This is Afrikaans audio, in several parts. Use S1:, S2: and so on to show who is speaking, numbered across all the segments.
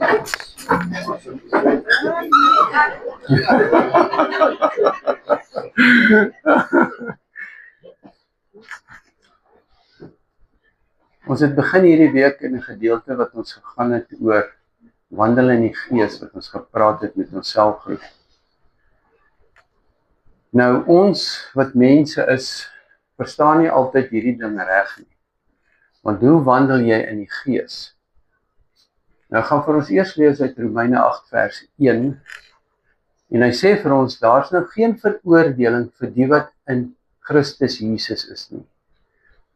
S1: Ons het begin hierdie week in 'n gedeelte wat ons gegaan het oor wandel in die gees, wat ons gepraat het met ons selfgroep. Nou ons wat mense is, verstaan nie altyd hierdie ding reg nie. Want hoe wandel jy in die gees? Nou gaan vir ons eers lees uit Romeine 8 vers 1. En hy sê vir ons, daar's nou geen veroordeling vir die wat in Christus Jesus is nie.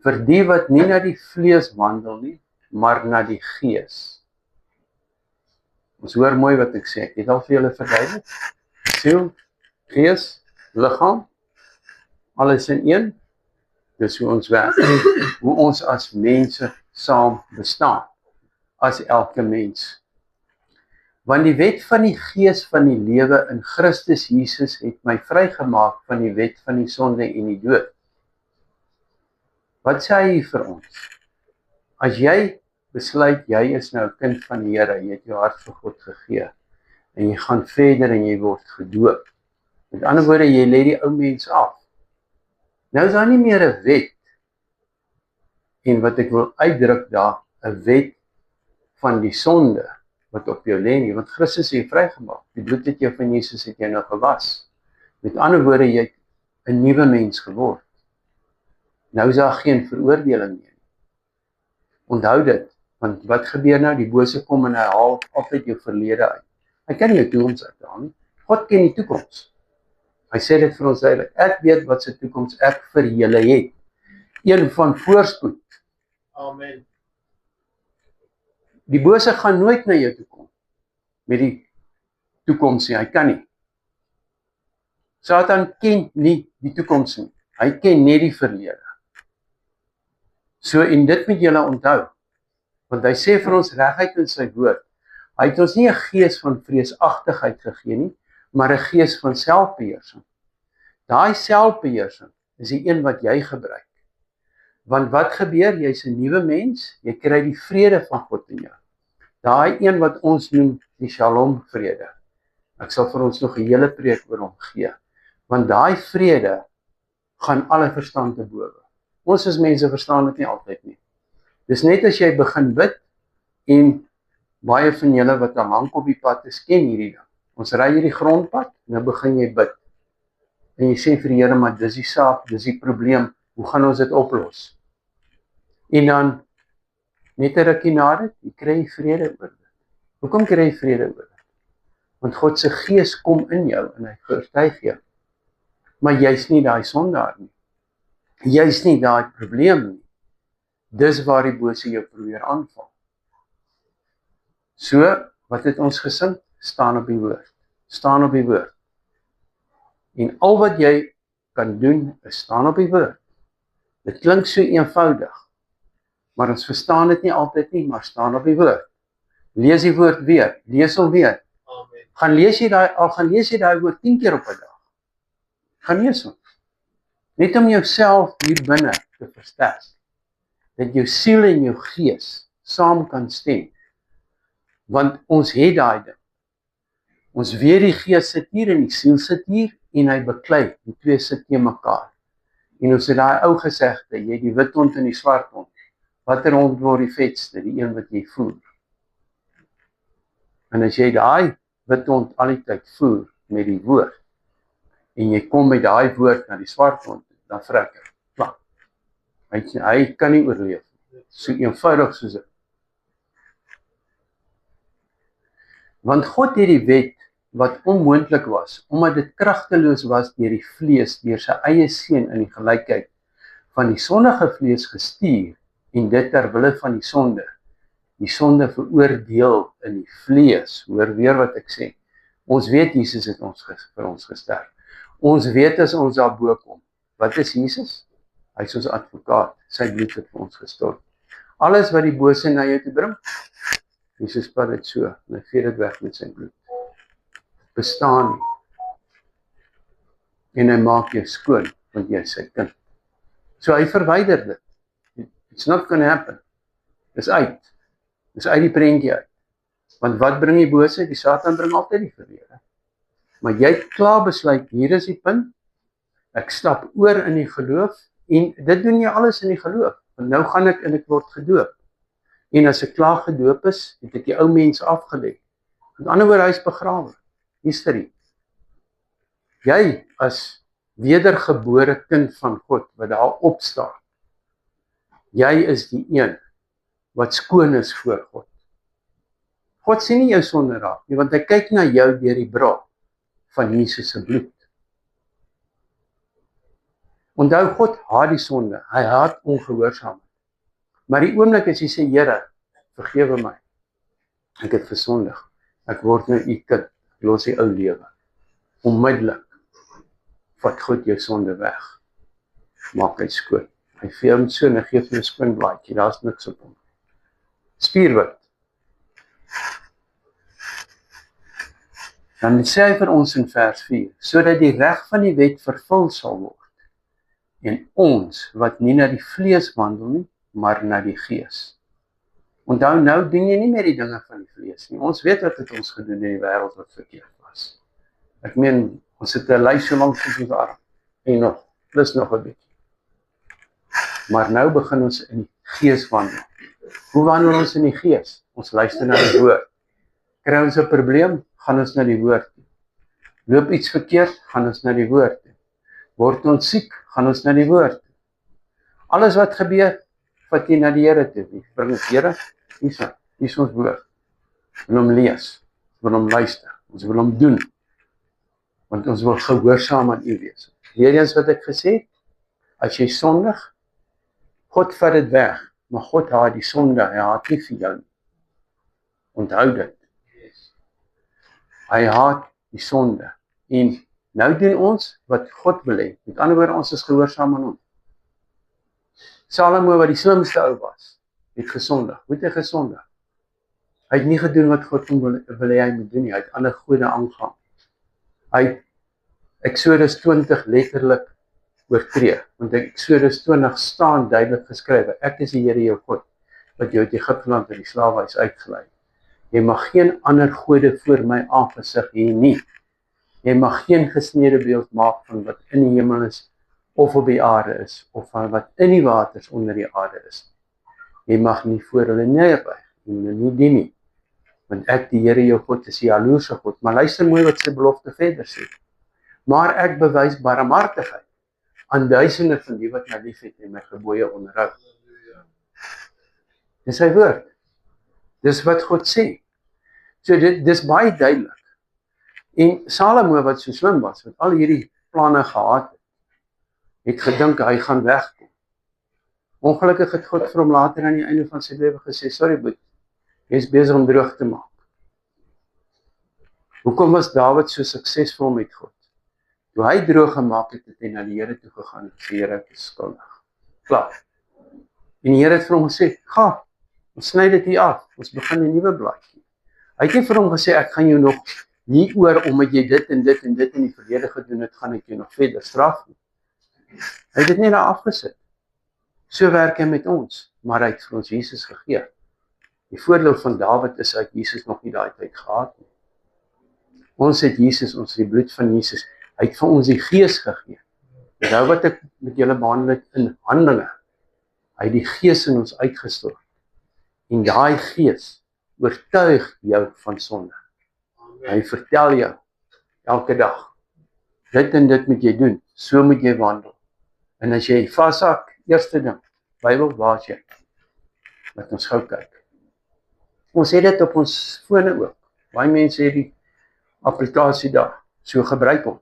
S1: Vir die wat nie na die vlees wandel nie, maar na die gees. Ons hoor mooi wat ek sê, ek het al vir julle verduidelik. Siel, gees, liggaam, alles in een. Dis hoe ons werk, hoe ons as mense saam bestaan, as elke mens. Want die wet van die gees van die lewe in Christus Jesus het my vrygemaak van die wet van die sonde en die dood. Wat sê hy vir ons? As jy besluit, jy is nou 'n kind van die Here, jy het jou hart vir God gegee, en jy gaan verder en jy word gedoop. Met ander woorde, jy lê die ou mens af. Nou is daar nie meer 'n wet, en wat ek wil uitdruk daar, 'n wet van die sonde, wat op jou lê nie, want Christus het jou vrygemaak. Die bloed het jou van Jesus het jou nou gewas. Met ander woorde, jy het 'n nuwe mens geword. Nou is daar geen veroordeling meer. Onthou dit, want wat gebeur nou? Die bose kom en hy haal altyd jou verlede uit. Hy kan nie jou toekoms uithaal nie. God ken die toekoms. Hy sê dit vir ons duidelik. Ek weet wat se toekoms ek vir julle het. Een van voorspoed.
S2: Amen.
S1: Die bose gaan nooit na jou toe kom met die toekoms nie. Hy kan nie. Satan ken nie die toekoms nie. Hy ken net die verlede. So, en dit moet julle onthou, want hy sê vir ons reguit in sy woord, hy het ons nie 'n gees van vreesagtigheid gegee nie, maar 'n gees van selfbeheersing. Daai selfbeheersing is die een wat jy gebruik. Want wat gebeur? Jy's 'n nuwe mens, jy kry die vrede van God in jou. Daai een wat ons noem die Shalom vrede. Ek sal vir ons nog 'n hele preek oor hom gee, want daai vrede gaan alle verstand te bowe. Ons as mense verstaan dit nie altyd nie. Dis net as jy begin bid, en baie van julle wat al lank op die pad is, ken hierdie ding. Ons ry hierdie grondpad, nou begin jy bid. En jy sê vir die Here, maar dis die saak, dis die probleem, hoe gaan ons dit oplos? En dan, net 'n rukkie na dit, jy kry vrede oor dit. Hoekom kry jy vrede oor dit? Want God se gees kom in jou, en hy oortuig jou. Maar jy's nie daai sondaar nie. Jy's nie daai probleem nie. Dis waar die bose jou probeer aanval. So, wat het ons gesing? Staan op die woord. Staan op die woord. En al wat jy kan doen, is staan op die woord. Dit klink so eenvoudig, maar ons verstaan dit nie altyd nie, maar staan op die woord. Lees die woord weer, lees hom weer.
S2: Amen.
S1: Gaan lees jy daai woord 10 keer op 'n dag. Gaan lees hom. Net om jouself hier binne te versterk. Dat jou siel en jou gees saam kan stem. Want ons het daai ding. Ons weet die gees sit hier en die siel sit hier en hy beklei. Die twee sit teen mekaar. En ons het daai ou gesegde, jy het die wit hond en die swart hond. Watter hond word die vetste? Die een wat jy voer. En as jy daai wit hond al die tyd voer met die woord, en jy kom met daai woord na die swart hond, dan vrek hy. Klap. Hy kan nie oorleef. So eenvoudig soos dit. Want God het die wet wat onmoontlik was, omdat dit kragteloos was deur die vlees, deur sy eie seun in die gelykheid van die sondige vlees gestuur, en dit ter wille van die sonde veroordeel in die vlees. Hoor weer wat ek sê. Ons weet Jesus het vir ons gesterf. Ons weet as ons daarbo kom. Wat is Jesus? Hy is ons advokaat. Sy bloed het vir ons gestort. Alles wat die bose na jou toe bring, Jesus vat dit so, en hy vee dit weg met sy bloed. Bestaan nie. En hy maak jou skoon, want jy is sy kind. So hy verwyder dit. It's not gonna happen. Dis uit die prentjie uit. Want wat bring die bose? Die Satan bring altyd die verlede. Maar jy het klaar besluit, hier is die punt, ek stap oor in die geloof, en dit doen jy alles in die geloof, want nou gaan ek en ek word gedoop. En as ek klaar gedoop is, het ek die ou mens afgelê. Met ander woorde, hy is begrawe. History. Jy as wedergebore kind van God, wat daar opstaan, jy is die een wat skoon is voor God. God sien nie jou sonde raak nie, want hy kyk na jou deur die bril van Jesus se bloed. Onthou, God haat die sonde, hy haat ongehoorsaamheid. Maar die oomblik as jy sê, Here, vergewe my, ek het versondig, ek word nou u kind, ek los die ou lewe. Onmiddellik vat God jou sonde weg, maak hy skoon. Hy vee hom so en hy gee vir 'n skoon blaadjie, daar's niks op hom. Spierwit. Dan sê hy vir ons in vers 4, sodat die reg van die wet vervul sal word, en ons, wat nie na die vlees wandel nie, maar na die gees. Onthou, nou doen jy nie meer die dinge van die vlees nie. Ons weet wat het ons gedoen in die wêreld wat verkeerd was. Ek meen, ons het 'n lys so lank soos ons arm, en nog, plus nog 'n bietjie. Maar nou begin ons in die gees wandel. Hoe wandel ons in die gees? Ons luister na die woord. Kry ons 'n probleem, gaan ons na die woord toe. Loop iets verkeerd, gaan ons na die woord toe. Word ons siek, gaan ons na die woord toe. Alles wat gebeur, vat jy na die Here toe. Bring ons, Here, hier is ons woord. Ons wil hom lees, ons wil hom luister, ons wil hom doen. Want ons wil gehoorsaam aan u wees. Weer eens wat ek gesê het, as jy sondig, God vat dit weg, maar God haat die sonde, hy haat nie vir jou nie. Onthou dit. Hy haat die sonde. En nou doen ons wat God wil hê. Met ander woorde, ons is gehoorsaam aan hom. Salomo, wat die slimste ou was, het gesondig. Hoe het hy gesondig? Hy het nie gedoen wat God wil hê hy moet doen nie. Hy het ander gode aangegaan. Hy het Exodus 20 letterlik oortree. Want Exodus 20 staan duidelik geskrywe, ek is die Here jou God, wat jou uit Egipteland uit die slawehuis uitgelei. Jy mag geen ander gode voor my aangesig hê nie. Jy mag geen gesnede beeld maak van wat in die hemel is, of op die aarde is, of van wat in die waters onder die aarde is. Jy mag nie voor hulle neerbuig, en nie dien nie. Want ek, die Here jou God, is die jaloerse God. Maar luister mooi wat sy belofte verder sê. Maar ek bewys barmhartigheid aan duisende van die wat my liefhet en my gebooie onderhou. Dis sy woord. Dis wat God sê. So dis baie duidelik. En Salomo, wat so slim was, wat al hierdie planne gehad het gedink hy gaan wegkom. Ongelukkig het God vir hom later aan die einde van sy lewe gesê, sorry boet, jy is besig om droog te maak. Hoekom was Dawid so suksesvol met God? Toe hy droog gemaak het, het hy na die Here toe gegaan en gesê, Here, ek is skuldig. Klaar. En die Here het vir hom gesê, ga, ons sny dit hier af, ons begin 'n nuwe blaadjie. Hy het nie vir hom gesê, ek gaan jou nog nie oor, omdat jy dit en dit en dit in die verlede gedoen het, gaan ek jou nog verder straf nie. Hy het dit nie daar afgesit. So werk hy met ons, maar hy het vir ons Jesus gegee. Die voordeel van Dawid is dat Jesus nog nie daai tyd gehad nie. Ons het Jesus, ons het die bloed van Jesus, hy het vir ons die gees gegee. Nou wat ek met julle behandel het in Handelinge, hy het die gees in ons uitgestort. En daai gees oortuig jou van sonde. Hy vertel jou elke dag, dit en dit moet jy doen, so moet jy wandel. En as jy vashak, eerste ding, Bybel, waar is jy? Laat ons gou kyk. Ons het dit op ons fone ook. Baie mense het die applikasie daar, so gebruik hom.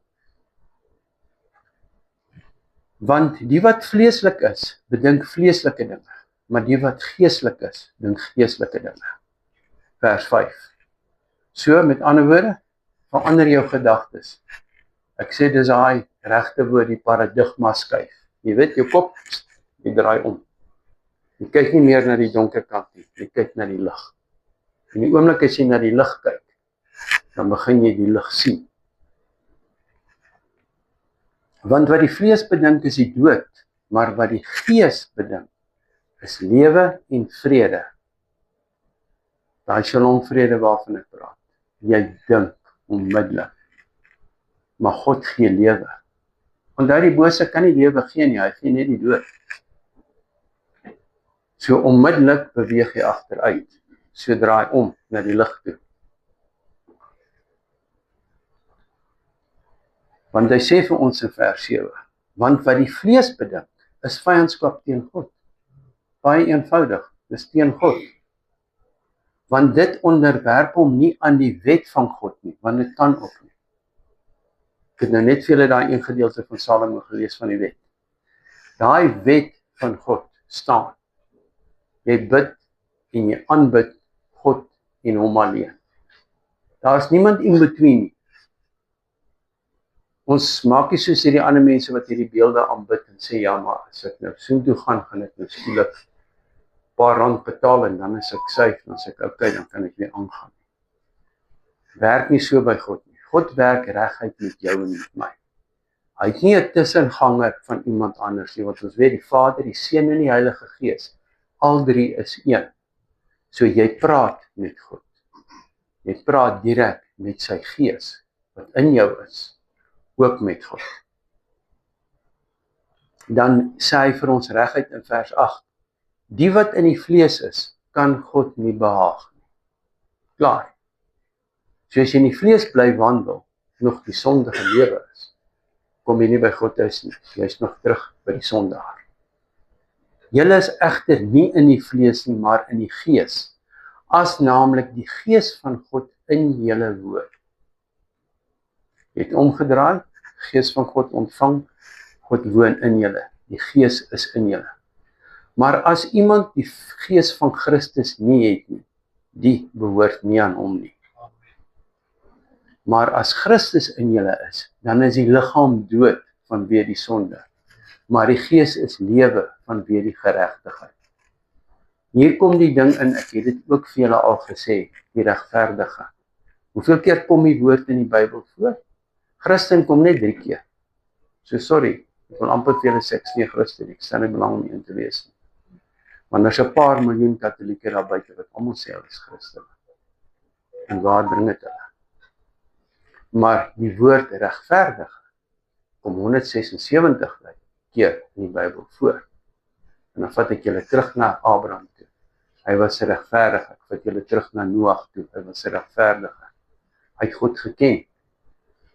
S1: Want die wat vleeslik is, bedink vleeslike dinge, maar die wat geestelik is, dink geestelike dinge. Vers 5. So, met ander woorde, verander jou gedagtes. Ek sê, dis daai regte woord, die paradigma skuif. Jy weet, jou kop, jy draai om. Jy kyk nie meer na die donker kant nie, jy kyk na die lig. En die oomblik as jy na die lig kyk, dan begin jy die lig sien. Want wat die vlees bedink is die dood, maar wat die gees bedink is lewe en vrede. Daai shalom-vrede waarvan ek praat. Jy dink onmiddellik, maar God gee lewe. Onthou die bose kan nie lewe gee nie, hy gee net die dood. So onmiddellik beweeg jy agteruit, so draai om na die lig toe. Want hy sê vir ons in vers 7, want wat die vlees bedink, is vyandskap teen God. Baie eenvoudig, dis teen God. Want dit onderwerp hom nie aan die wet van God nie, want dit kan ook nie. Ek het nou net vir julle daai een gedeelte van Salomo gelees van die wet. Daai wet van God staan. Jy bid en jy aanbid God en hom alleen. Daar is niemand in between nie. Ons maak nie soos hierdie ander mense wat hierdie beelde aanbid en sê, ja, maar as ek nou soontoe gaan ek nou skielik paar rand betaal en dan is ek safe, dan sê ek, okay, dan kan ek weer aangaan. Werk nie so by God nie. God werk reguit met jou en met my. Hy het nie 'n tussenganger van iemand anders nie, want ons weet die Vader, die Seun en die Heilige Gees, al drie is een. So jy praat met God. Jy praat direk met sy Gees, wat in jou is, ook met God. Dan sê hy vir ons reguit in vers 8, die wat in die vlees is, kan God nie behaag nie. Klaar. So as jy in die vlees bly wandel, nog die sondige lewe is, kom jy nie by God huis nie, jy is nog terug by die sondaar. Julle is egter nie in die vlees nie, maar in die Gees, as naamlik die Gees van God in julle woon. Jy het omgedraai, Gees van God ontvang, God woon in julle, die Gees is in julle. Maar as iemand die Gees van Christus nie het nie, die behoort nie aan hom nie. Maar as Christus in julle is, dan is die liggaam dood vanweë die sonde, maar die Gees is lewe vanweë die geregtigheid. Hier kom die ding in, ek het dit ook vir julle al gesê, die regverdige. Hoeveel keer kom die woord in die Bybel voor? Christen kom net 3 keer. So sorry, ek wil amper vir julle sê, ek is nie 'n Christen, ek stel nie belang om in te wees nie. Want daar's 'n paar miljoen Katolieke daar buite wat almal sê hulle is Christen. En waar bring dit hulle? Maar die woord regverdige kom 176 keer in die Bybel voor. En dan vat ek julle terug na Abraham toe. Hy was regverdig. Ek vat julle terug na Noag toe. Hy was regverdig. Hy het God geken.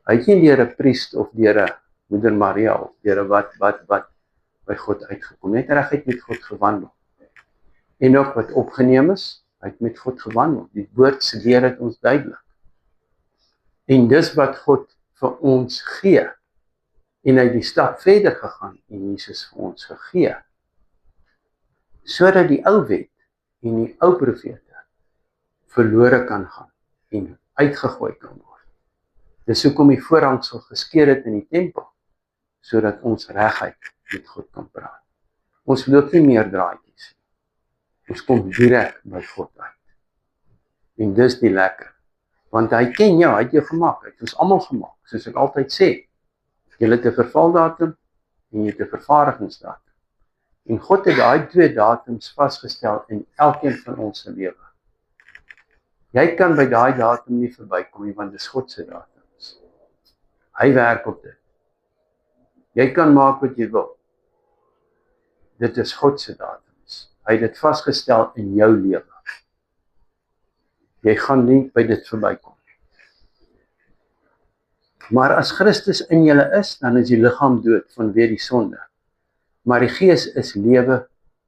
S1: Hy het nie deur 'n priester of deur 'n Moeder Maria of deur 'n wat by God uitgekom. Net reguit met God gewandel. En ook wat opgeneem is, hy het met God gewandel. Die woord se leer het ons duidelik. En dis wat God vir ons gee. En hy het die stap verder gegaan en Jesus vir ons gegee. Sodat die ou wet en die ou profete verlore kan gaan en uitgegooi kan word. Dis hoekom die voorhangsel geskeur het in die tempel, sodat ons reguit met God kan praat. Ons loop nie meer draadjies. Ons kom direk by God uit. En dis die lekker. Want hy ken jou, hy het jou gemaak, hy het ons almal gemaak, soos ek altyd sê. Jy het 'n vervaldatum en jy het 'n vervaardigingsdatum. En God het daai 2 datums vasgestel in elkeen van ons se lewe. Jy kan by daai datum nie verbykom nie, want dis God se datums. Hy werk op dit. Jy kan maak wat jy wil. Dit is God se datums. Hy het dit vasgestel in jou lewe. Jy gaan nie by dit verbykom. Maar as Christus in julle is, dan is die liggaam dood vanweë die sonde. Maar die Gees is lewe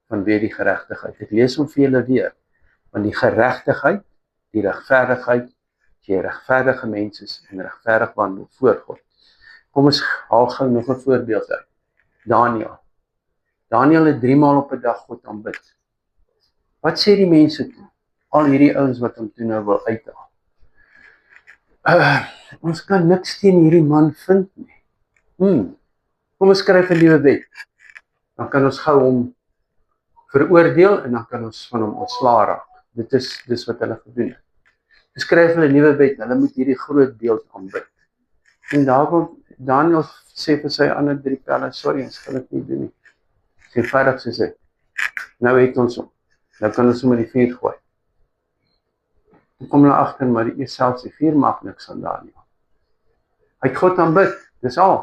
S1: vanweë die geregtigheid. Ek lees hom vir julle weer. Want die geregtigheid, die regverdigheid, as jy regverdige mens is en regverdig wandel voor God. Kom ons haal gou nog 'n voorbeeld uit. Daniël. Daniël het 3 maal op 'n dag God aanbid. Wat sê die mense toe? Al hierdie ouens wat hom toe nou wil uithaal. Ons kan niks teen hierdie man vind nie. Kom ons skryf 'n nuwe wet. Dan kan ons gou hom veroordeel en dan kan ons van hom ontslaa raak. Dis wat hulle gedoen het. Hulle skryf hulle 'n nuwe wet, hulle moet hierdie groot beeld aanbid. En daarom Daniël sê vir sy ander 3 pelle, sorry, ons gaan dit nie doen nie. Sy eenvoudig soos dit. Nou het ons hom. Nou kan ons hom in die vuur gooi. Toe kom hulle agter, maar die selfs die vuur maak niks aan daar nie. Hy het God aanbid, dis al.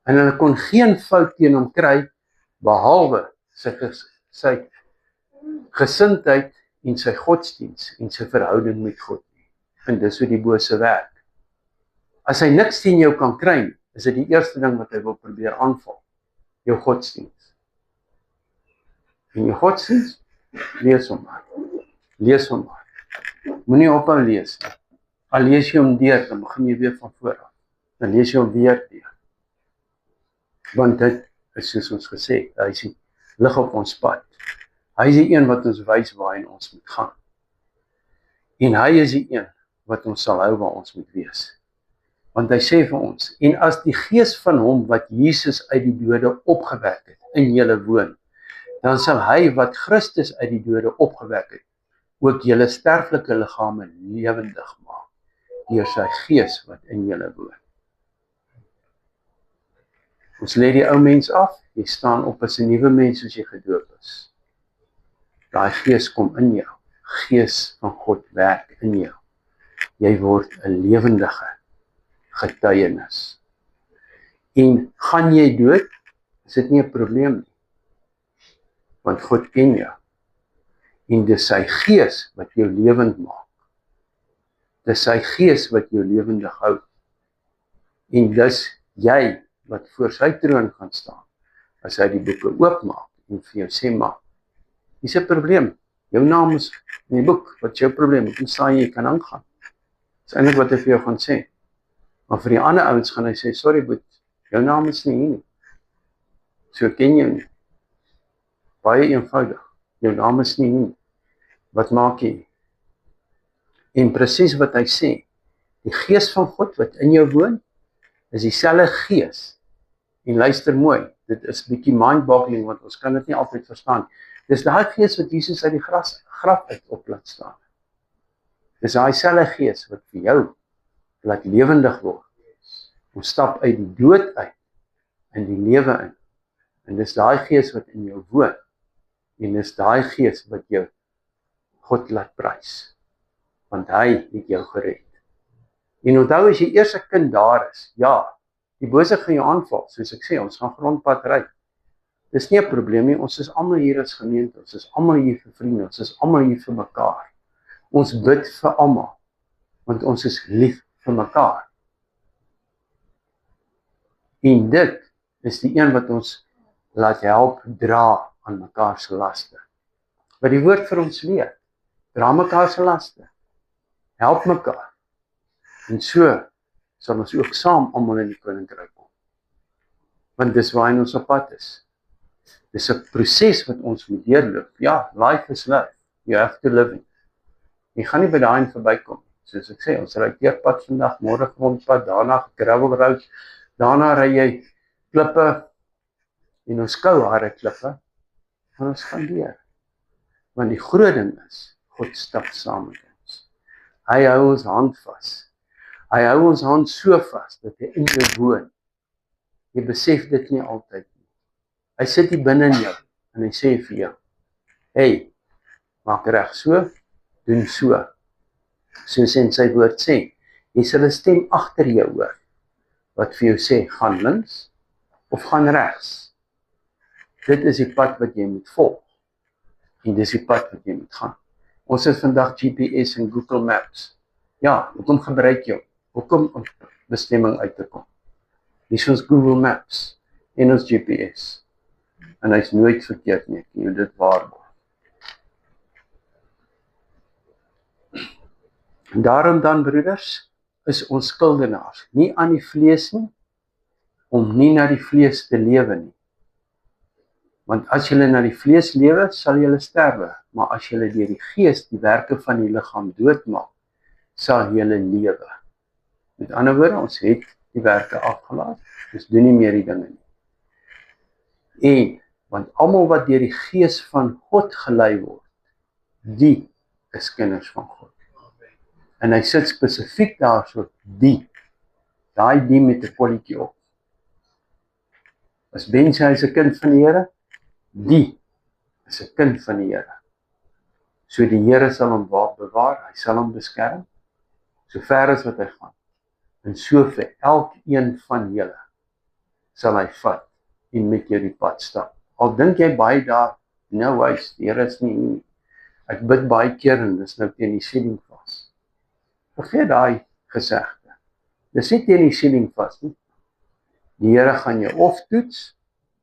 S1: En hulle kon geen fout teen hom kry, behalwe sy gesindheid en sy godsdiens en sy verhouding met God nie. En dis hoe die bose werk. As hy niks teen jou kan kry nie, is dit die eerste ding wat hy wil probeer aanval. Jou godsdiens. En jou godsdiens, lees hom maar. Lees hom maar. Moenie ophou lees nie. Al lees jy hom deur, dan begin jy weer van voor af. Dan lees jy hom weer deur. Want dit is soos ons gesê, hy is die lig op ons pad. Hy is die een wat ons wys waarheen ons moet gaan. En hy is die een wat ons sal hou waar ons moet wees. Want hy sê vir ons, en as die gees van hom wat Jesus uit die dode opgewek het, in julle woon, dan sal hy wat Christus uit die dode opgewek het, ook julle sterflike liggame lewendig maak, deur sy gees wat in julle woon. Ons lê die ou mens af, jy staan op as 'n nuwe mens as jy gedoop is. Daai gees kom in jou, gees van God werk in jou. Jy word 'n lewendige getuienis. En gaan jy dood, is dit nie 'n probleem nie. Want God ken jou. En dis sy gees wat jou lewend maak. Dis sy gees wat jou lewendig hou. En dis jy wat voor sy troon gaan staan, as hy die boeke oopmaak en vir jou sê, maar, dis 'n probleem. Jou naam is in die boek, wat is jou probleem? Hoe staan jy kan aangaan? Dis eintlik wat hy vir jou gaan sê. Maar vir die ander ouens gaan hy sê, sorry boet, jou naam is nie hier nie. So ken jy nie. Baie eenvoudig, jou naam is nie hier nie. Wat maak jy? En presies wat hy sê, die gees van God wat in jou woon, is dieselfde gees. En luister mooi, dit is bietjie mind-boggling, want ons kan dit nie altyd verstaan. Dis daai gees wat Jesus uit die graf uit op laat staan. Dis daai selfde gees wat vir jou laat lewendig word. Ons stap uit die dood uit in die lewe in. En dis daai gees wat in jou woon. En dis daai gees wat jou God laat prys. Want hy het jou gered. En onthou as jy eers 'n kind daar is, ja, die bose gaan jou aanval, soos ek sê, ons gaan grondpad ry. Dis nie 'n probleem nie, ons is almal hier as gemeente, ons is almal hier vir vriende, ons is almal hier vir mekaar. Ons bid vir almal, want ons is lief vir mekaar. En dit is die een wat ons laat help dra aan mekaar se laste. Wat die woord vir ons leer, dra mekaar se laste, help mekaar. En so sal ons ook saam almal in die koninkryk kom. Want dis waarheen ons op pad is. Dis 'n proses wat ons moet deurloop. Ja, life is life. You have to live it. Jy gaan nie by daai verbykom. Soos ek sê, ons ry teerpad vandag, môre grondpad, daarna gravel road, daarna ry jy klippe en ons skouharde klippe, en ons gaan deur. Want die groot ding is, God stap saam met ons. Hy hou ons hand vas. Hy hou ons hand so vas, dat hy in jou woon. Jy besef dit nie altyd nie. Hy sit hier binne in jou, en hy sê vir jou, hey, maak reg so, doen so. Soos in sy woord sê, jy sal 'n stem agter jou hoor, wat vir jou sê, gaan links, of gaan regs. Dit is die pad wat jy moet volg, en dis die pad wat jy moet gaan. Ons het vandag GPS en Google Maps. Ja, hoekom gebruik jy? Hoekom om bestemming uit te kom? Dis ons Google Maps en ons GPS. En hy's nooit verkeerd nie, jy moet dit waarborg. En daarom dan, broeders, is ons skuldenaars nie aan die vlees nie, om nie na die vlees te lewe nie. Want as julle na die vlees lewe, sal julle sterwe, maar as julle deur die gees die werke van die liggaam doodmaak, sal julle lewe. Met ander woorde, ons het die werke afgelaat, ons doen nie meer die dinge nie. En, want almal wat deur die gees van God gelei word, die is kinders van God. En hy sit spesifiek daar so, die met 'n kolletjie op. As Ben sê hy is 'n kind van die Here, die is 'n kind van die Here. So die Here sal hom bewaar, hy sal hom beskerm, so ver as wat hy gaan. En so vir elkeen van julle sal hy vat en met jou die pad stap. Al dink jy baie daar, nou wys, die Here is nie, ek bid baie keer en dis nou teen die siening vas. Vergeet daai gesegde. Dis nie teen die siening vas nie. Die Here gaan jou of toets,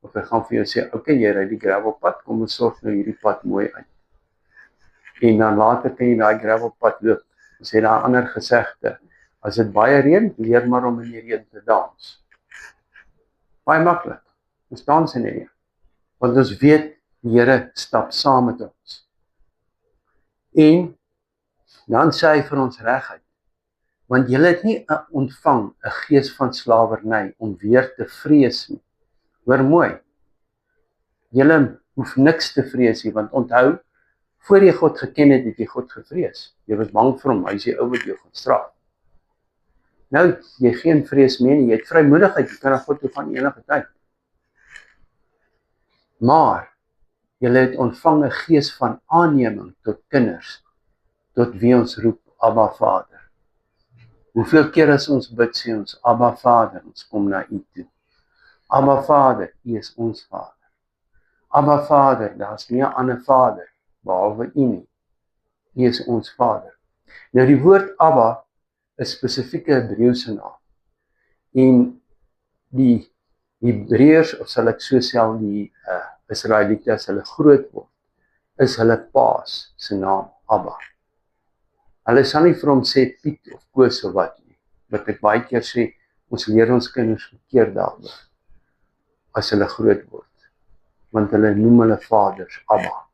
S1: of hy gaan vir jou sê, okay, jy ry die gravelpad, kom ons sorg nou hierdie pad mooi uit. En dan later kan jy daai gravelpad loop. Ons het daar ander gesegde, as dit baie reën, leer maar om in die reën te dans. Baie maklik, ons dans in die reën. Want ons weet, die Here stap saam met ons. En dan sê hy vir ons reguit, want julle het nie ontvang 'n gees van slawerny om weer te vrees nie. Hoor mooi, julle hoef niks te vrees nie, want onthou, voor jy God geken het, het jy God gevrees. Jy was bang vir hom, hy is die ou wat jou gaan straf. Nou het jy geen vrees meer nie, jy het vrymoedigheid, jy kan na God toe gaan enige tyd. Maar, julle het ontvang 'n gees van aanneming tot kinders, tot wie ons roep, Abba Vader. Hoeveel keer as ons bid, sê ons, Abba Vader, ons kom na U toe. Abba Vader, U is ons Vader. Abba Vader, daar is nie 'n ander Vader, behalwe U nie. U is ons Vader. Nou die woord Abba is spesifieke Hebreëse naam. En die Hebreërs, of sal ek so sê, die Israeliete, as hulle groot word, is hulle paas se naam Abba. Hulle sal nie vir hom sê Piet of Koos of wat nie. Wat ek baie keer sê, ons leer ons kinders verkeerd daaroor, as hulle groot word. Want hulle noem hulle vaders Abba.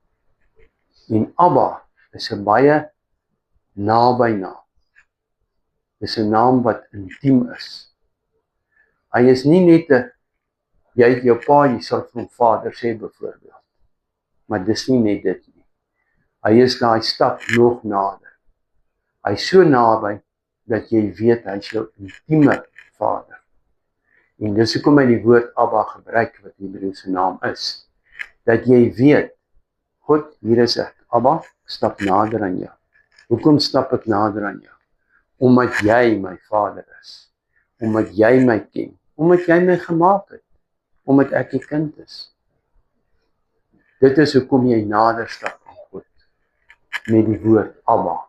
S1: En Abba is 'n baie naby naam. Dis 'n naam wat intiem is. Hy is nie net jy het jou pa, jy sal vir hom vader sê byvoorbeeld. Maar dis nie net dit nie. Hy is daai stap nog nader. Hy is so naby, dat jy weet, hy is jou intieme vader. En dis hoekom hy die woord Abba gebruik, wat die Hebreëse naam is. Dat jy weet, God, hier is ek, Abba, stap nader aan jou. Hoekom stap ek nader aan jou? Omdat jy my vader is. Omdat jy my ken. Omdat jy my gemaak het. Omdat ek die kind is. Dit is hoekom jy nader stap aan God. Met die woord Abba.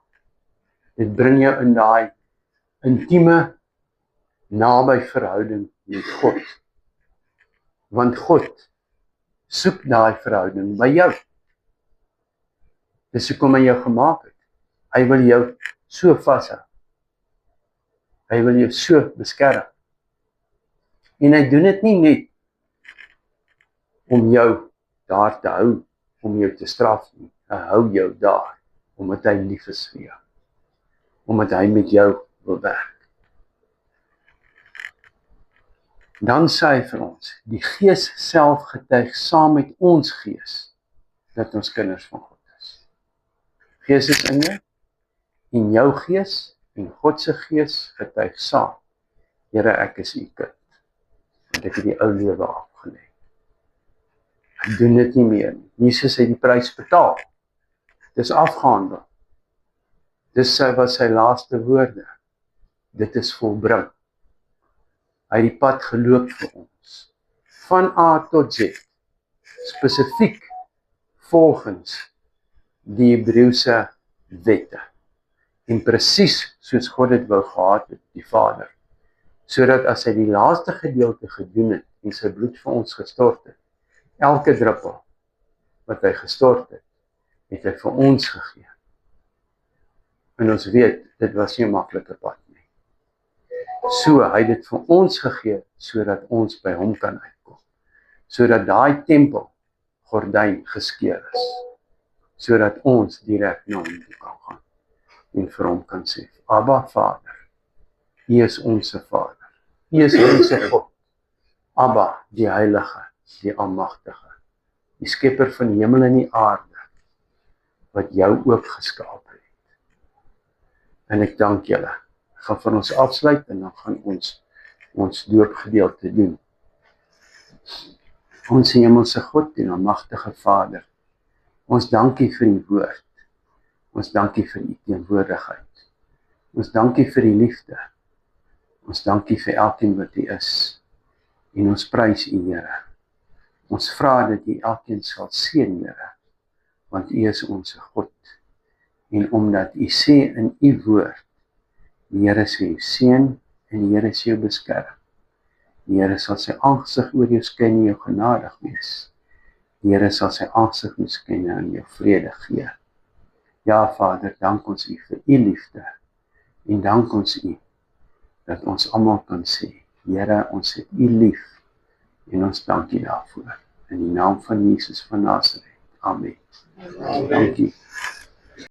S1: Dit bring jou in daai intieme, naby verhouding met God. Want God soek daai verhouding by jou. Dis hoekom hy jou gemaak het. Hy wil jou so vashou. Hy wil jou so beskerm. En hy doen dit nie net om jou daar te hou, om jou te straf nie. Hy hou jou daar, omdat hy lief is vir jou. Omdat hy met jou wil werk. Dan sê hy vir ons, die Gees self getuig saam met ons gees, dat ons kinders van God is. Gees is in jou, en jou gees, en God se gees getuig saam. Here, ek is U kind. Want ek het die ou lewe afgelê. Ek doen dit nie meer nie. Jesus het die prys betaal. Dis afgehandel. Dis was sy laaste woorde. Dit is volbring. Hy het die pad geloop vir ons. Van A tot Z. Spesifiek volgens die Hebreëse wette. En presies soos God dit wou gehad het, die Vader. Sodat as hy die laaste gedeelte gedoen het, en sy bloed vir ons gestort het, elke druppel wat hy gestort het, het hy vir ons gegee. En ons weet, dit was nie 'n maklike pad nie. So, hy het dit vir ons gegee, sodat ons by hom kan uitkom. Sodat daai tempel gordyn geskeur is. Sodat ons direk na hom toe kan gaan. En vir hom kan sê, Abba Vader, U is ons Vader. U is ons God. Abba, die Heilige, die Almagtige, die Skepper van die hemel en die aarde, wat jou ook geskaap het. En ek dank julle. Ek gaan vir ons afsluit en dan gaan ons doopgedeelte doen. Ons hemelse God en Almagtige Vader, ons dankie vir die woord. Ons dankie vir u teenwoordigheid. Ons dankie vir die liefde. Ons dankie vir elkeen wat u is. En ons prys u, Here. Ons vra dat u elkeen sal seën, Here, want u is ons God. En omdat u sê in u woord, die Here sê jou seën en die Here sê jou beskerm. Die Here sal sy aangesig oor jou skyn en jou genadig wees. Die Here sal sy aangesig miskien en jou vrede gee. Ja, Vader, dank ons u vir u liefde. En dank ons u dat ons almal kan sê, Here, ons het u lief. En ons dank u daarvoor. In die naam van Jesus van Nazareth. Amen. Dankie.